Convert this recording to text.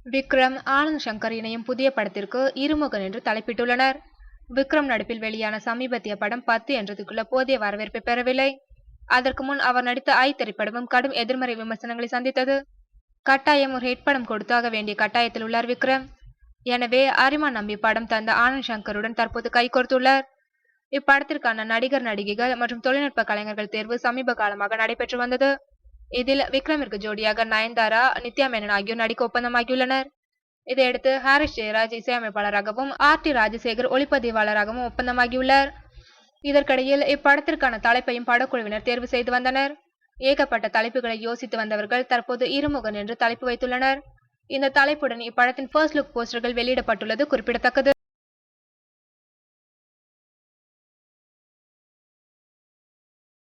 விக்ரம், ஆனந்த் சங்கர் இணையும் புதிய படத்திற்கு இருமுகன் என்று தலைப்பிட்டுள்ளனர். விக்ரம் நடிப்பில் வெளியான சமீபத்திய படம் 10 என்றதுக்குள்ள போதிய வரவேற்பை பெறவில்லை. அதற்கு முன் அவர் நடித்த ஐ திரைப்படமும் கடும் எதிர்மறை விமர்சனங்களை சந்தித்தது. கட்டாயம் ஒரு ஹிட் படம் கொடுத்தாக வேண்டிய கட்டாயத்தில் உள்ளார் விக்ரம். எனவே அரிமான் நம்பி படம் தந்த ஆனந்த் சங்கருடன் தற்போது கைகோர்த்துள்ளார். இப்படத்திற்கான நடிகர், நடிகைகள் மற்றும் தொழில்நுட்ப கலைஞர்கள் தேர்வு சமீப காலமாக நடைபெற்று வந்தது. இதில் விக்ரமிற்கு ஜோடியாக நயன்தாரா, நித்யா மேனன் ஆகியோர் நடிக்க ஒப்பந்தமாகியுள்ளனர். இதையடுத்து ஹாரிஸ் ஜெயராஜ் இசையமைப்பாளராகவும், ஆர் டி ராஜசேகர் ஒளிப்பதிவாளராகவும் ஒப்பந்தமாகியுள்ளார். இதற்கிடையில் இப்படத்திற்கான தலைப்பையும் படக்குழுவினர் தேர்வு செய்து வந்தனர். ஏகப்பட்ட தலைப்புகளை யோசித்து வந்தவர்கள் தற்போது இருமுகன் என்று தலைப்பு வைத்துள்ளனர். இந்த தலைப்புடன் இப்படத்தின் ஃபர்ஸ்ட் லுக் போஸ்டர்கள் வெளியிடப்பட்டுள்ளது குறிப்பிடத்தக்கது.